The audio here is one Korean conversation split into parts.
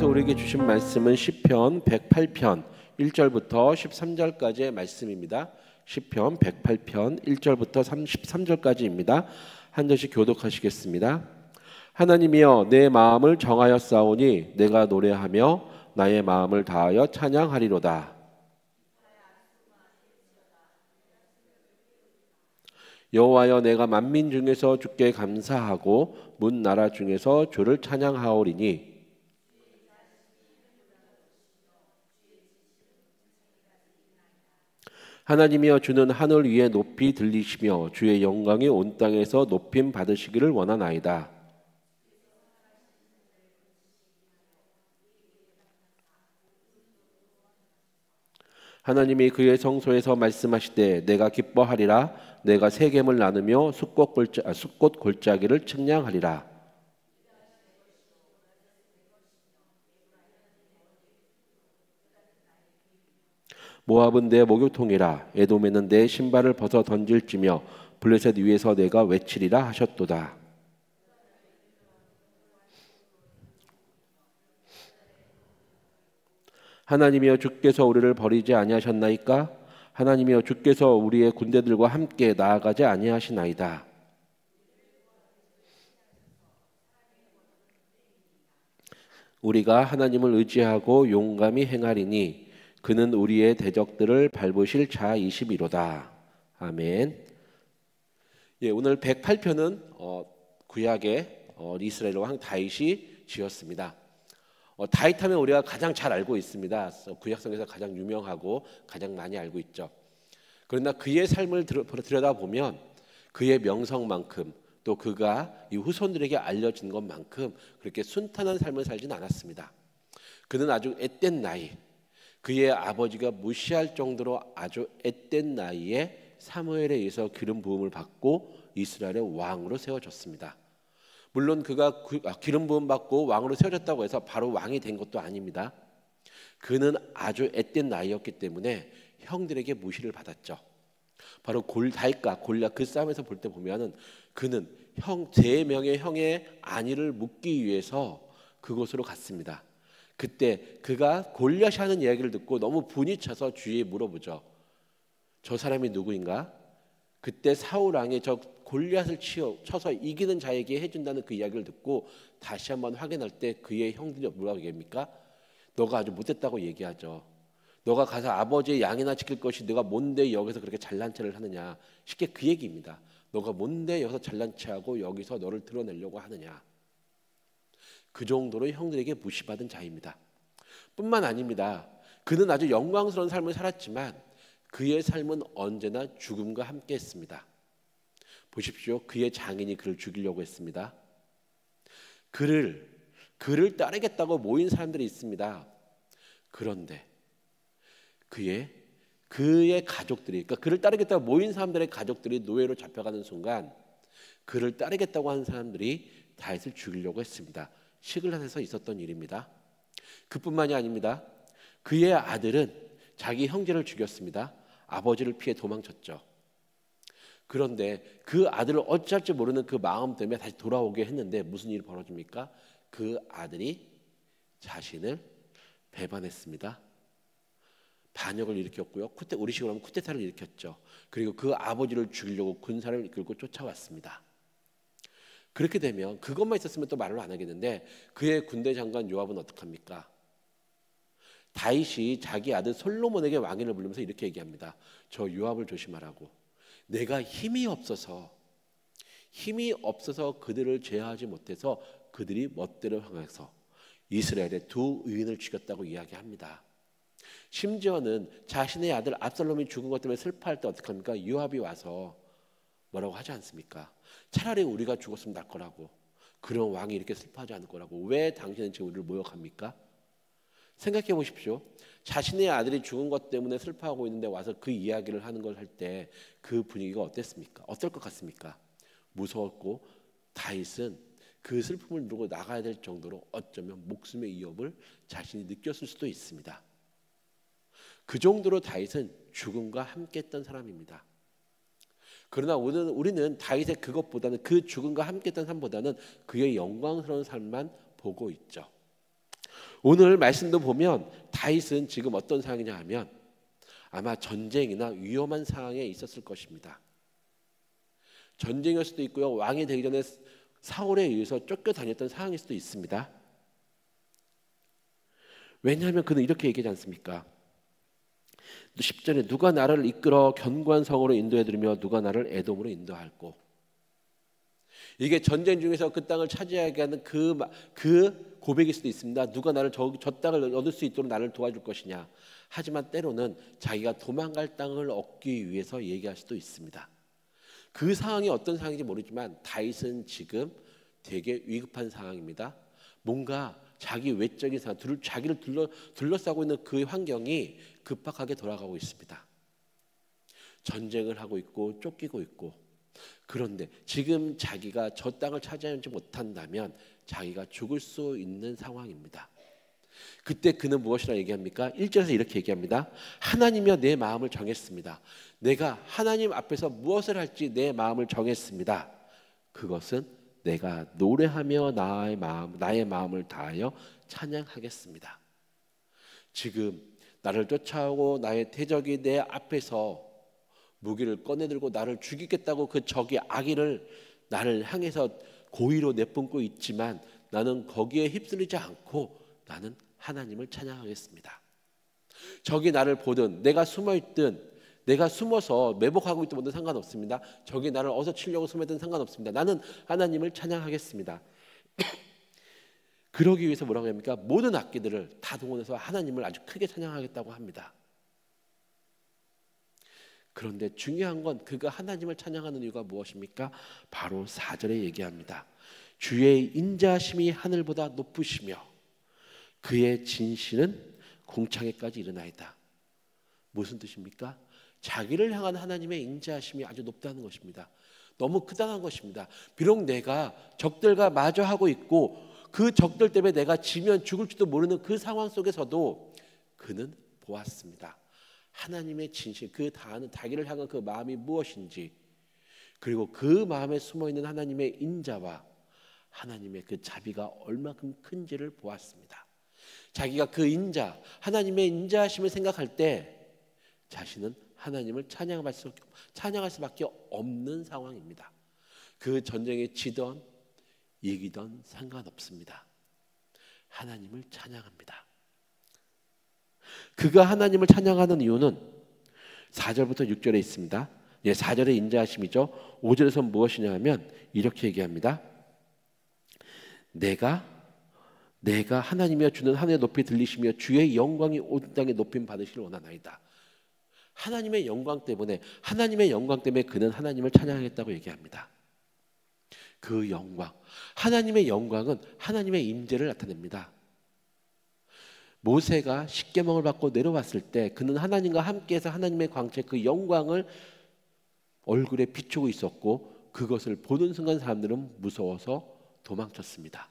하나님께서 우리에게 주신 말씀은 시편 108편 1절부터 13절까지의 말씀입니다. 시편 108편 1절부터 13절까지입니다. 한 절씩 교독하시겠습니다. 하나님이여 내 마음을 정하여 싸우니 내가 노래하며 나의 마음을 다하여 찬양하리로다. 여호와여 내가 만민 중에서 주께 감사하고 문 나라 중에서 주를 찬양하오리니 하나님이여 주는 하늘 위에 높이 들리시며 주의 영광이 온 땅에서 높임 받으시기를 원하나이다. 하나님이 그의 성소에서 말씀하시되 내가 기뻐하리라. 내가 세겜을 나누며 숫꽃 골짜기를 측량하리라. 모압은 내 목욕통이라. 에돔에는 내 신발을 벗어 던질지며 블레셋 위에서 내가 외치리라 하셨도다. 하나님이여 주께서 우리를 버리지 아니하셨나이까? 하나님이여 주께서 우리의 군대들과 함께 나아가지 아니하시나이다. 우리가 하나님을 의지하고 용감히 행하리니 그는 우리의 대적들을 밟으실 자이시미로다. 아멘. 예, 오늘 108편은 구약의 이스라엘 왕 다윗이 지었습니다. 다윗하면 우리가 가장 잘 알고 있습니다. 구약성에서 가장 유명하고 가장 많이 알고 있죠. 그러나 그의 삶을 들여다보면 그의 명성만큼 또 그가 이 후손들에게 알려진 것만큼 그렇게 순탄한 삶을 살진 않았습니다. 그는 아주 앳된 나이, 그의 아버지가 무시할 정도로 아주 앳된 나이에 사무엘에 의해서 기름 부음을 받고 이스라엘의 왕으로 세워졌습니다. 물론 그가 기름 부음 받고 왕으로 세워졌다고 해서 바로 왕이 된 것도 아닙니다. 그는 아주 앳된 나이였기 때문에 형들에게 무시를 받았죠. 바로 다윗과 골리앗 그 싸움에서 볼 때 보면은 그는 제 명의 형의 안위를 묻기 위해서 그곳으로 갔습니다. 그때 그가 골리앗이 하는 이야기를 듣고 너무 분이 차서 주위에 물어보죠. 저 사람이 누구인가? 그때 사울 왕이 저 골리앗을 쳐서 이기는 자에게 해준다는 그 이야기를 듣고 다시 한번 확인할 때 그의 형들이 뭐라고 얘기합니까? 너가 아주 못됐다고 얘기하죠. 너가 가서 아버지의 양이나 지킬 것이 네가 뭔데 여기서 그렇게 잘난 체를 하느냐. 쉽게 그 얘기입니다. 너가 뭔데 여기서 잘난 체하고 여기서 너를 드러내려고 하느냐. 그 정도로 형들에게 무시받은 자입니다. 뿐만 아닙니다. 그는 아주 영광스러운 삶을 살았지만 그의 삶은 언제나 죽음과 함께 했습니다. 보십시오. 그의 장인이 그를 죽이려고 했습니다. 그를 따르겠다고 모인 사람들이 있습니다. 그런데 그의 가족들이, 그러니까 그를 따르겠다고 모인 사람들의 가족들이 노예로 잡혀가는 순간 그를 따르겠다고 하는 사람들이 다윗을 죽이려고 했습니다. 시글랏에서 있었던 일입니다. 그뿐만이 아닙니다. 그의 아들은 자기 형제를 죽였습니다. 아버지를 피해 도망쳤죠. 그런데 그 아들을 어찌할지 모르는 그 마음 때문에 다시 돌아오게 했는데 무슨 일이 벌어집니까? 그 아들이 자신을 배반했습니다. 반역을 일으켰고요. 우리식으로 하면 쿠데타를 일으켰죠. 그리고 그 아버지를 죽이려고 군사를 이끌고 쫓아왔습니다. 그렇게 되면 그것만 있었으면 또 말을 안 하겠는데 그의 군대 장관 요압은 어떡합니까? 다윗이 자기 아들 솔로몬에게 왕위를 물리면서 이렇게 얘기합니다. 저 요압을 조심하라고. 내가 힘이 없어서 그들을 제어하지 못해서 그들이 멋대로 행해서 이스라엘의 두 의인을 죽였다고 이야기합니다. 심지어는 자신의 아들 압살롬이 죽은 것 때문에 슬퍼할 때 어떡합니까? 요압이 와서 뭐라고 하지 않습니까? 차라리 우리가 죽었으면 날 거라고. 그런 왕이 이렇게 슬퍼하지 않을 거라고. 왜 당신은 지금 우리를 모욕합니까? 생각해 보십시오. 자신의 아들이 죽은 것 때문에 슬퍼하고 있는데 와서 그 이야기를 하는 걸 할 때 그 분위기가 어땠습니까? 어떨 것 같습니까? 무서웠고 다윗은 그 슬픔을 누르고 나가야 될 정도로 어쩌면 목숨의 위협을 자신이 느꼈을 수도 있습니다. 그 정도로 다윗은 죽음과 함께했던 사람입니다. 그러나 우리는 다윗의 그것보다는 그 죽음과 함께했던 삶보다는 그의 영광스러운 삶만 보고 있죠. 오늘 말씀도 보면 다윗은 지금 어떤 상황이냐 하면 아마 전쟁이나 위험한 상황에 있었을 것입니다. 전쟁일 수도 있고요. 왕이 되기 전에 사울에 의해서 쫓겨다녔던 상황일 수도 있습니다. 왜냐하면 그는 이렇게 얘기하지 않습니까? 10절에 누가 나를 이끌어 견고한 성으로 인도해드리며 누가 나를 에돔으로 인도할꼬. 이게 전쟁 중에서 그 땅을 차지하게 하는 그 고백일 수도 있습니다. 누가 나를 저 땅을 얻을 수 있도록 나를 도와줄 것이냐. 하지만 때로는 자기가 도망갈 땅을 얻기 위해서 얘기할 수도 있습니다. 그 상황이 어떤 상황인지 모르지만 다윗은 지금 되게 위급한 상황입니다. 뭔가 자기 외적인 상황, 자기를 둘러싸고 있는 그 환경이 급박하게 돌아가고 있습니다. 전쟁을 하고 있고 쫓기고 있고. 그런데 지금 자기가 저 땅을 차지하지 못한다면 자기가 죽을 수 있는 상황입니다. 그때 그는 무엇이라 얘기합니까? 1절에서 이렇게 얘기합니다. 하나님이여 내 마음을 정했습니다. 내가 하나님 앞에서 무엇을 할지 내 마음을 정했습니다. 그것은 내가 노래하며 나의 마음을 다하여 찬양하겠습니다. 지금 나를 쫓아오고 나의 대적이 내 앞에서 무기를 꺼내들고 나를 죽이겠다고 그 적이 악의를 나를 향해서 고의로 내뿜고 있지만 나는 거기에 휩쓸리지 않고 나는 하나님을 찬양하겠습니다. 적이 나를 보든 내가 숨어있든 내가 숨어서 매복하고 있든 뭐든 상관없습니다. 적이 나를 어서 치려고 숨어든 상관없습니다. 나는 하나님을 찬양하겠습니다. 그러기 위해서 뭐라고 합니까? 모든 악기들을 다 동원해서 하나님을 아주 크게 찬양하겠다고 합니다. 그런데 중요한 건 그가 하나님을 찬양하는 이유가 무엇입니까? 바로 4절에 얘기합니다. 주의 인자하심이 하늘보다 높으시며 그의 진실은 궁창에까지 이르나이다. 무슨 뜻입니까? 자기를 향한 하나님의 인자하심이 아주 높다는 것입니다. 너무 크다는 것입니다. 비록 내가 적들과 마주하고 있고 그 적들 때문에 내가 지면 죽을지도 모르는 그 상황 속에서도 그는 보았습니다. 하나님의 진실, 그 다하는 자기를 향한 그 마음이 무엇인지, 그리고 그 마음에 숨어있는 하나님의 인자와 하나님의 그 자비가 얼마큼 큰지를 보았습니다. 자기가 그 인자, 하나님의 인자하심을 생각할 때 자신은 하나님을 찬양할 수밖에 없는 상황입니다. 그 전쟁에 지던 이기던 상관없습니다. 하나님을 찬양합니다. 그가 하나님을 찬양하는 이유는 4절부터 6절에 있습니다. 4절의 인자하심이죠. 5절에서 무엇이냐 하면 이렇게 얘기합니다. 내가 하나님이여 주는 하늘의 높이 들리시며 주의 영광이 온 땅에 높임 받으시길 원하나이다. 하나님의 영광 때문에 그는 하나님을 찬양하겠다고 얘기합니다. 그 영광, 하나님의 영광은 하나님의 임재를 나타냅니다. 모세가 십계명을 받고 내려왔을 때 그는 하나님과 함께해서 하나님의 광채, 그 영광을 얼굴에 비추고 있었고 그것을 보는 순간 사람들은 무서워서 도망쳤습니다.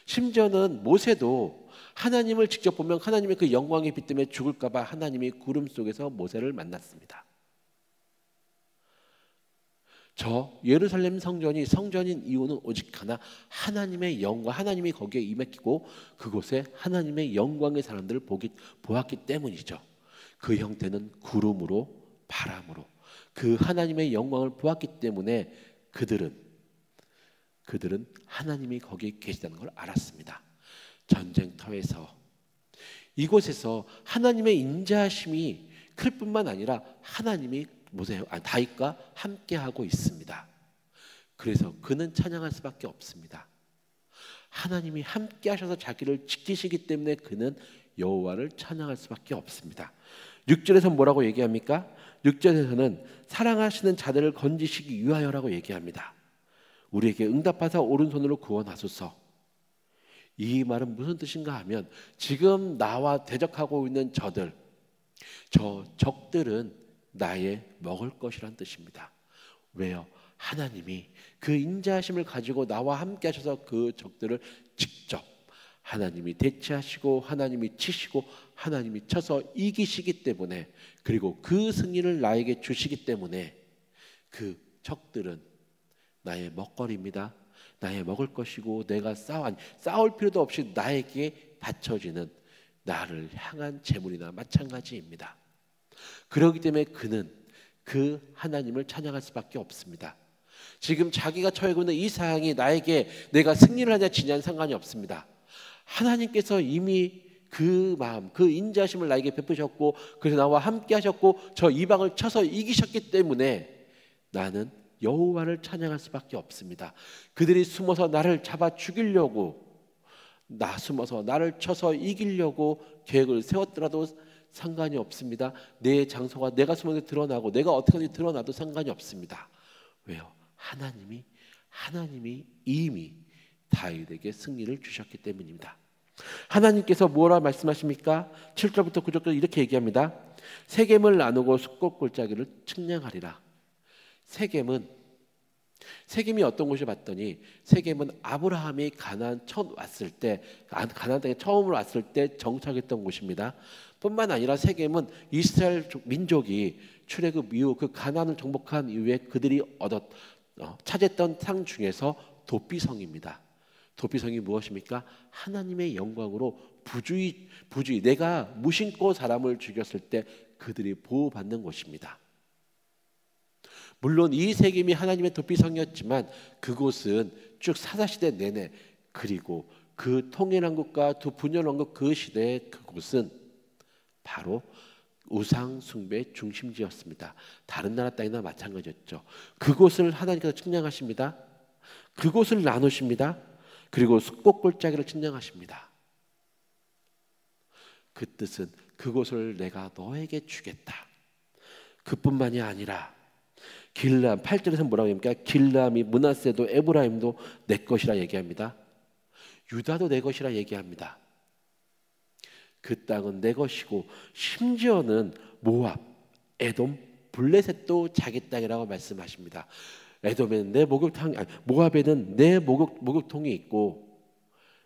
심지어는 모세도 하나님을 직접 보면 하나님의 그 영광의 빛 때문에 죽을까 봐 하나님이 구름 속에서 모세를 만났습니다. 저 예루살렘 성전인 이유는 오직 하나, 하나님의 영광, 하나님이 거기에 임했고 그곳에 하나님의 영광의 사람들을 보았기 때문이죠. 그 형태는 구름으로 바람으로 그 하나님의 영광을 보았기 때문에 그들은 하나님이 거기에 계시다는 걸 알았습니다. 전쟁터에서 이곳에서 하나님의 인자하심이 클 뿐만 아니라 하나님이 다윗과 함께하고 있습니다. 그래서 그는 찬양할 수밖에 없습니다. 하나님이 함께하셔서 자기를 지키시기 때문에 그는 여호와를 찬양할 수밖에 없습니다. 6절에서 뭐라고 얘기합니까? 6절에서는 사랑하시는 자들을 건지시기 위하여라고 얘기합니다. 우리에게 응답하사 오른손으로 구원하소서. 이 말은 무슨 뜻인가 하면 지금 나와 대적하고 있는 저 적들은 나의 먹을 것이란 뜻입니다. 왜요? 하나님이 그 인자하심을 가지고 나와 함께 하셔서 그 적들을 직접 하나님이 대치하시고 하나님이 치시고 하나님이 쳐서 이기시기 때문에, 그리고 그 승리를 나에게 주시기 때문에 그 적들은 나의 먹거리입니다. 나의 먹을 것이고 내가 싸울 필요도 없이 나에게 바쳐지는 나를 향한 제물이나 마찬가지입니다. 그렇기 때문에 그는 그 하나님을 찬양할 수밖에 없습니다. 지금 자기가 처하고 있는 이 상황이 나에게 내가 승리를 하냐 지냐는 상관이 없습니다. 하나님께서 이미 그 마음, 그 인자심을 나에게 베푸셨고 그래서 나와 함께 하셨고 저 이방을 쳐서 이기셨기 때문에 나는 여호와를 찬양할 수밖에 없습니다. 그들이 숨어서 나를 잡아 죽이려고 숨어서 나를 쳐서 이기려고 계획을 세웠더라도 상관이 없습니다. 내 장소가 내가 숨어서 드러나고 내가 어떻게 하는지 드러나도 상관이 없습니다. 왜요? 하나님이 이미 다윗에게 승리를 주셨기 때문입니다. 하나님께서 뭐라 말씀하십니까? 7절부터 9절까지 이렇게 얘기합니다. 세겜을 나누고 숫꽃 골짜기를 측량하리라. 세겜이 어떤 곳이 봤더니 세겜은 아브라함이 가나안 처음 왔을 때 가나안 땅에 처음으로 왔을 때 정착했던 곳입니다. 뿐만 아니라 세겜은 이스라엘 민족이 출애굽 이후 그 가나안을 정복한 이후에 그들이 차지했던 땅 중에서 도피성입니다. 도피성이 무엇입니까? 하나님의 영광으로 부주의 내가 무심코 사람을 죽였을 때 그들이 보호받는 곳입니다. 물론 이 세겜이 하나님의 도피성이었지만 그곳은 쭉 사사시대 내내 그리고 그 통일왕국과 두 분열왕국 그 시대에 그곳은 바로 우상 숭배의 중심지였습니다. 다른 나라 땅이나 마찬가지였죠. 그곳을 하나님께서 측량하십니다. 그곳을 나누십니다. 그리고 숫꽃 골짜기를 측량하십니다. 그 뜻은 그곳을 내가 너에게 주겠다. 그뿐만이 아니라 길람 8절에서 뭐라고 합니까? 길람이 므낫세도 에브라임도 내 것이라 얘기합니다. 유다도 내 것이라 얘기합니다. 그 땅은 내 것이고 심지어는 모압, 에돔, 블레셋도 자기 땅이라고 말씀하십니다. 에돔에는 내 목욕탕, 모압에는 내 목욕통이 있고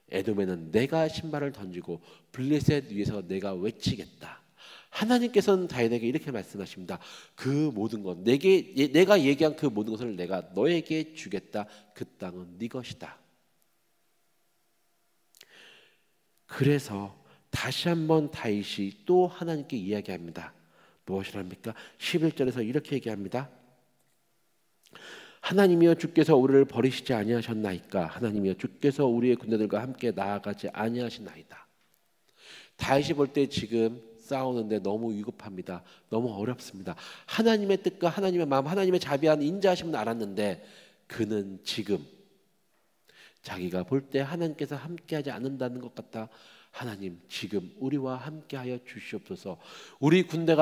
에돔에는 내가 신발을 던지고 블레셋 위에서 내가 외치겠다. 하나님께서는 다윗에게 이렇게 말씀하십니다. 그 모든 것 내가 얘기한 그 모든 것을 내가 너에게 주겠다. 그 땅은 네 것이다. 그래서 다시 한번 다윗이 또 하나님께 이야기합니다. 무엇이랍니까? 11절에서 이렇게 얘기합니다. 하나님이여 주께서 우리를 버리시지 아니하셨나이까? 하나님이여 주께서 우리의 군대들과 함께 나아가지 아니하시나이다. 다윗이 볼 때 지금 싸우는데 너무 위급합니다. 너무 어렵습니다. 하나님의 뜻과 하나님의 마음, 하나님의 자비한 인자하심은 알았는데 그는 지금 자기가 볼 때 하나님께서 함께하지 않는다는 것 같다. 하나님 지금 우리와 함께하여 주시옵소서.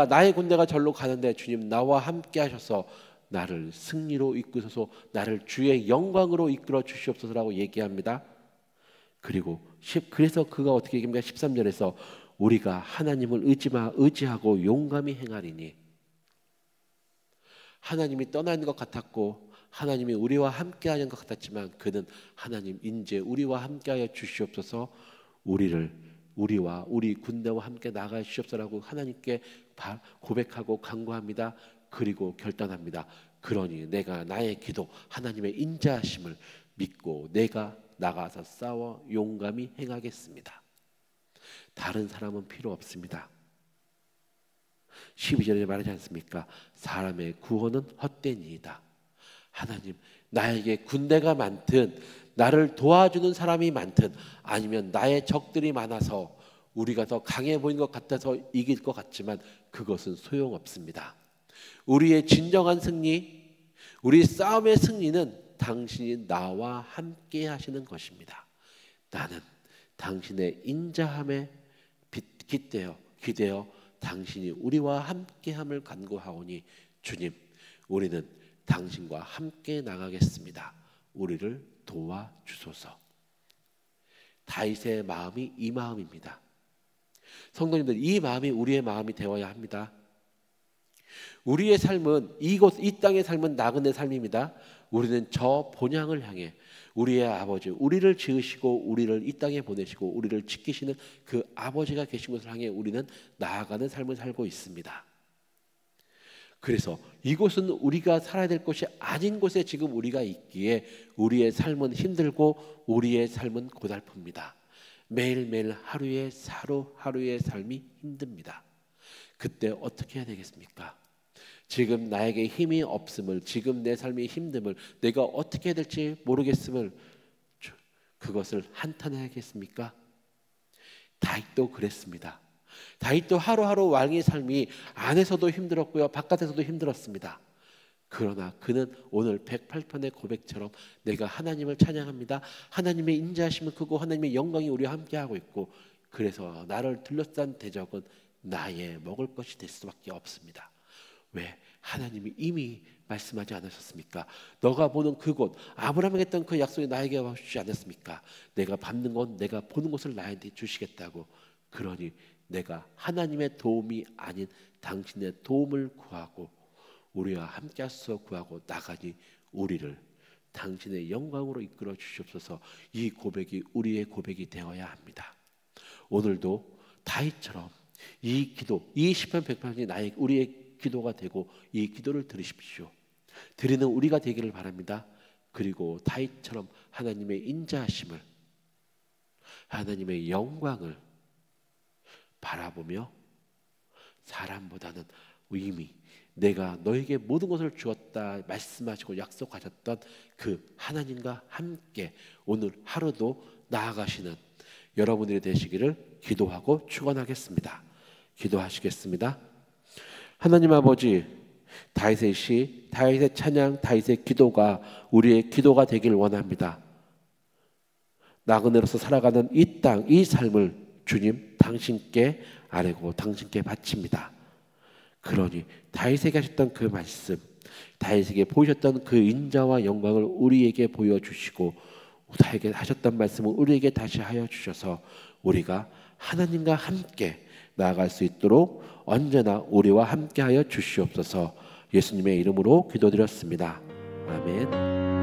나의 군대가 절로 가는데 주님 나와 함께하셔서 나를 승리로 이끄소서, 나를 주의 영광으로 이끌어 주시옵소서라고 얘기합니다. 그래서 그가 어떻게 얘기합니까? 13절에서 우리가 하나님을 의지하고 용감히 행하리니. 하나님이 떠나 있는 것 같았고 하나님이 우리와 함께하는 것 같았지만 그는 하나님 이제 우리와 함께하여 주시옵소서, 우리와 우리 군대와 함께 나가 주시옵소서라고 하나님께 고백하고 간구합니다. 그리고 결단합니다. 그러니 내가 나의 기도 하나님의 인자하심을 믿고 내가 나가서 싸워 용감히 행하겠습니다. 다른 사람은 필요 없습니다. 12절에 말하지 않습니까? 사람의 구원은 헛되니이다. 하나님 나에게 군대가 많든 나를 도와주는 사람이 많든 아니면 나의 적들이 많아서 우리가 더 강해 보이는 것 같아서 이길 것 같지만 그것은 소용없습니다. 우리의 진정한 승리, 우리 싸움의 승리는 당신이 나와 함께 하시는 것입니다. 나는 당신의 인자함에 기대어 당신이 우리와 함께함을 간구하오니 주님 우리는 당신과 함께 나가겠습니다. 우리를 도와주소서. 다윗의 마음이 이 마음입니다. 성도님들, 이 마음이 우리의 마음이 되어야 합니다. 우리의 삶은 이 땅의 삶은 나그네 삶입니다. 우리는 저 본향을 향해 우리의 아버지, 우리를 지으시고 우리를 이 땅에 보내시고 우리를 지키시는 그 아버지가 계신 곳을 향해 우리는 나아가는 삶을 살고 있습니다. 그래서 이곳은 우리가 살아야 될 곳이 아닌 곳에 지금 우리가 있기에 우리의 삶은 힘들고 우리의 삶은 고달픕니다. 매일매일 하루하루의 삶이 힘듭니다. 그때 어떻게 해야 되겠습니까? 지금 나에게 힘이 없음을, 지금 내 삶이 힘듦을, 내가 어떻게 해야 될지 모르겠음을, 그것을 한탄해야겠습니까? 다윗도 그랬습니다. 다윗도 하루하루 왕의 삶이 안에서도 힘들었고요, 바깥에서도 힘들었습니다. 그러나 그는 오늘 108편의 고백처럼 내가 하나님을 찬양합니다. 하나님의 인자하심은 크고 하나님의 영광이 우리와 함께하고 있고, 그래서 나를 둘러싼 대적은 나의 먹을 것이 될 수밖에 없습니다. 왜? 하나님이 이미 말씀하지 않으셨습니까? 너가 보는 그곳, 아브라함에게 했던 그 약속이 나에게 주지 않았습니까? 내가 밟는 건 내가 보는 곳을 나한테 주시겠다고. 그러니 내가 하나님의 도움이 아닌 당신의 도움을 구하고 우리와 함께 하소서 구하고 나가니 우리를 당신의 영광으로 이끌어 주시옵소서. 이 고백이 우리의 고백이 되어야 합니다. 오늘도 다윗처럼 이 기도, 이 시편 108편이 우리의 기도가 되고 이 기도를 들으십시오. 드리는 우리가 되기를 바랍니다. 그리고 다윗처럼 하나님의 인자하심을, 하나님의 영광을 바라보며 사람보다는 이미 내가 너에게 모든 것을 주었다 말씀하시고 약속하셨던 그 하나님과 함께 오늘 하루도 나아가시는 여러분들이 되시기를 기도하고 축원하겠습니다. 기도하시겠습니다. 하나님 아버지, 다윗의 시, 다윗의 찬양, 다윗의 기도가 우리의 기도가 되길 원합니다. 나그네로서 살아가는 이 땅, 이 삶을 주님 당신께 아뢰고 당신께 바칩니다. 그러니 다윗에게 하셨던 그 말씀, 다윗에게 보이셨던 그 인자와 영광을 우리에게 보여주시고 다윗에게 하셨던 말씀을 우리에게 다시 하여 주셔서 우리가 하나님과 함께 나아갈 수 있도록 언제나 우리와 함께하여 주시옵소서. 예수님의 이름으로 기도드렸습니다. 아멘.